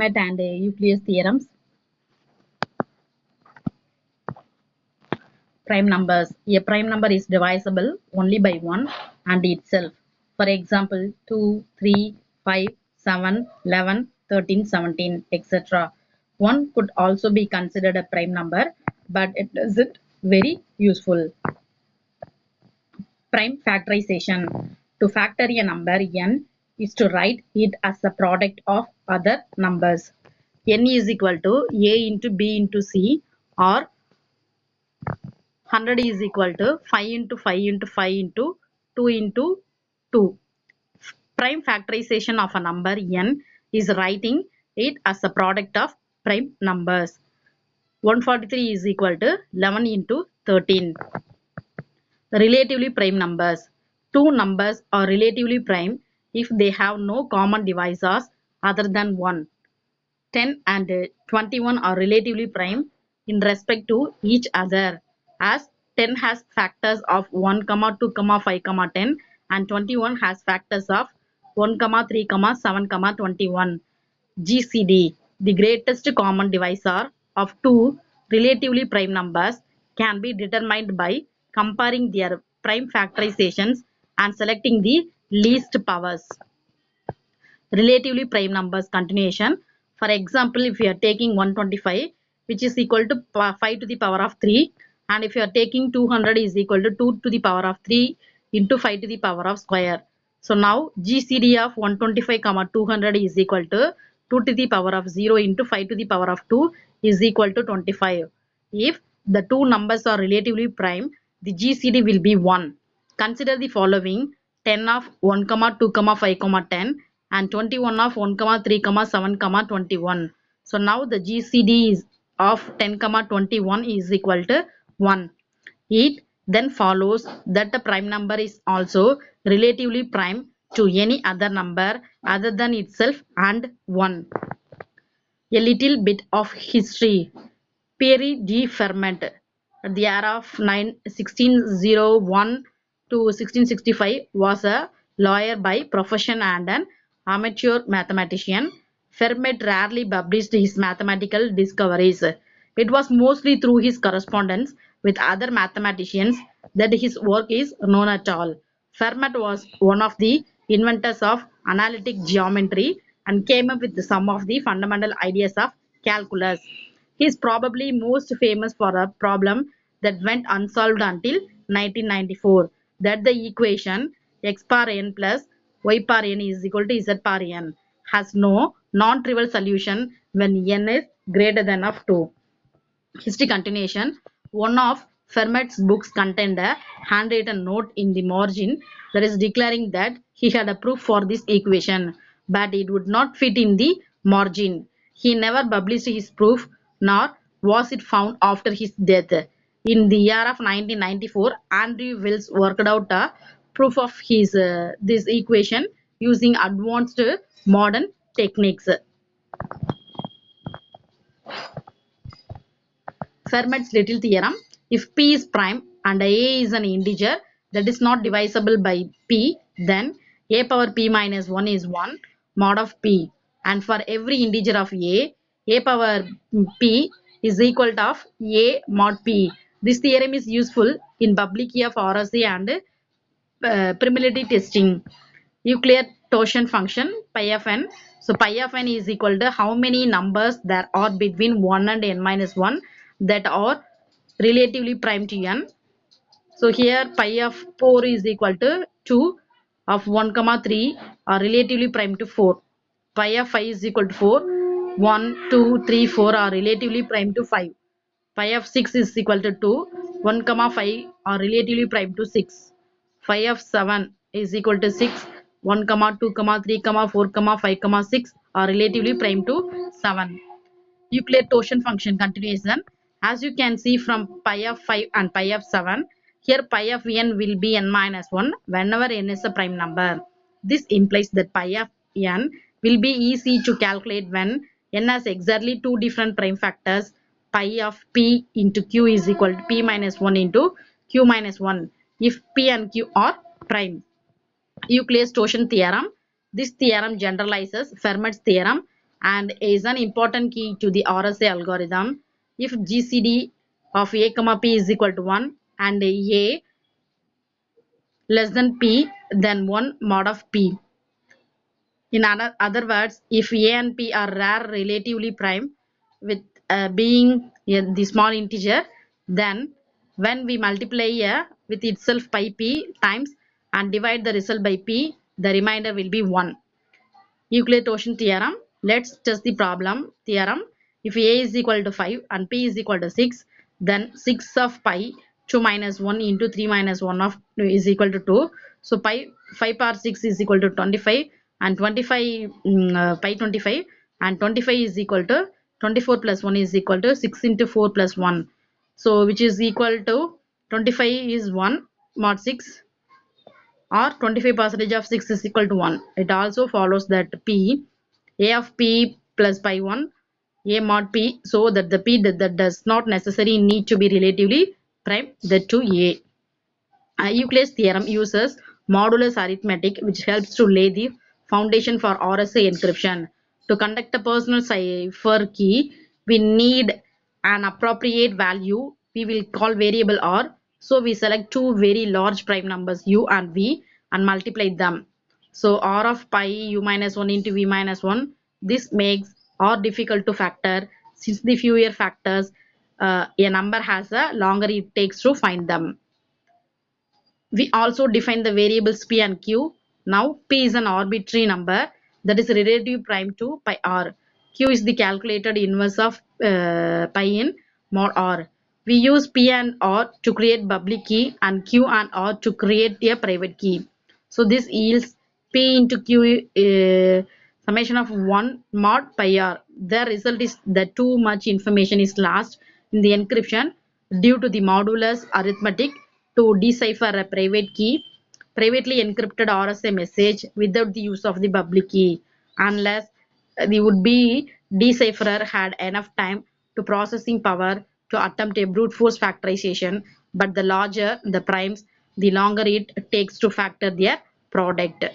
Fermat and Euclid's theorems. Prime numbers. A prime number is divisible only by 1 and itself. For example, 2, 3, 5, 7, 11, 13, 17, etc. 1 could also be considered a prime number, but it isn't very useful. Prime factorization. To factor a number n is to write it as the product of other numbers. N is equal to a into b into c, or 100 is equal to 5 into 5 into 5 into 2 into 2. Prime factorization of a number n is writing it as a product of prime numbers. 143 is equal to 11 into 13. Relatively prime numbers. Two numbers are relatively prime if they have no common divisors other than 1. 10 and 21 are relatively prime in respect to each other, as 10 has factors of 1, 2, 5, 10, and 21 has factors of 1, 3, 7, 21. GCD, the greatest common divisor of two relatively prime numbers, can be determined by comparing their prime factorizations and selecting the least powers. Relatively prime numbers continuation. For example, if you are taking 125, which is equal to 5 to the power of 3, and if you are taking 200 is equal to 2 to the power of 3 into 5 to the power of square. So now GCD of 125, 200 is equal to 2 to the power of 0 into 5 to the power of 2 is equal to 25. If the two numbers are relatively prime, the GCD will be 1. Consider the following: 10 of 1, 2, 5, 10 and 21 of 1, 3, 7, 21. So now the GCD is of 10, 21 is equal to 1. It then follows that the prime number is also relatively prime to any other number other than itself and 1. A little bit of history. Pierre de Fermat, at the era of 1601 to 1665, was a lawyer by profession and an amateur mathematician. Fermat rarely published his mathematical discoveries. It was mostly through his correspondence with other mathematicians that his work is known at all. Fermat was one of the inventors of analytic geometry and came up with some of the fundamental ideas of calculus. He is probably most famous for a problem that went unsolved until 1994, that the equation x power n plus y power n is equal to z power n has no non-trivial solution when n is greater than of 2. History continuation. One of Fermat's books contained a handwritten note in the margin that is declaring that he had a proof for this equation, but it would not fit in the margin. He never published his proof, nor was it found after his death. In the year of 1994, Andrew Wiles worked out a proof of his this equation using advanced modern techniques. Fermat's little theorem. If p is prime and a is an integer that is not divisible by p, then a power p minus 1 is 1 mod of p. And for every integer of a power p is equal to of a mod p. This theorem is useful in public key of RSA and primality testing. Euclid torsion function pi of n. So pi of n is equal to how many numbers there are between 1 and n minus 1 that are relatively prime to n. So here pi of 4 is equal to 2, of 1, 3 are relatively prime to 4. Pi of 5 is equal to 4. 1, 2, 3, 4 are relatively prime to 5. Pi of 6 is equal to 2. 1, 5 are relatively prime to 6. Phi of 7 is equal to 6. 1, 2, 3, 4, 5, 6 are relatively prime to 7. Euclid torsion function continuation. As you can see from pi of 5 and pi of 7, here pi of n will be n minus 1 whenever n is a prime number. This implies that pi of n will be easy to calculate when n has exactly two different prime factors. Pi of p into q is equal to p minus 1 into q minus 1 if p and q are prime. Euclid's torsion theorem. This theorem generalizes Fermat's theorem and is an important key to the RSA algorithm. If GCD of A comma P is equal to 1 and A less than P, then 1 mod of P. In other words, if A and P are rare relatively prime with being the small integer, then when we multiply A with itself by P times and divide the result by P, the remainder will be 1. Euclid-Totschen theorem. Let's test the problem. Theorem. If A is equal to 5 and P is equal to 6, then 6 of pi 2 minus 1 into 3 minus 1 of is equal to 2. So pi 5 power 6 is equal to 25 and 25 pi 25 and 25 is equal to 24 plus 1 is equal to 6 into 4 plus 1. So which is equal to 25 is 1 mod 6 or 25% of 6 is equal to 1. It also follows that P, A of P plus pi 1, A mod P, so that the P that does not necessarily need to be relatively prime that to A. Euclid's theorem uses modulus arithmetic, which helps to lay the foundation for RSA encryption. To conduct a personal cipher key, we need an appropriate value we will call variable R. So we select two very large prime numbers u and v and multiply them. So R of pi u minus 1 into v minus 1. This makes R difficult to factor since the fewer factors a number has, a longer it takes to find them. We also define the variables p and q. Now p is an arbitrary number that is relative prime to pi r. Q is the calculated inverse of pi in mod r. We use p and r to create public key and q and r to create a private key. So this yields p into q summation of 1 mod pi r. The result is that too much information is lost in the encryption due to the modulus arithmetic to decipher a private key, privately encrypted RSA message without the use of the public key, unless the would-be decipherer had enough time to processing power to attempt a brute force factorization. But the larger the primes, the longer it takes to factor their product.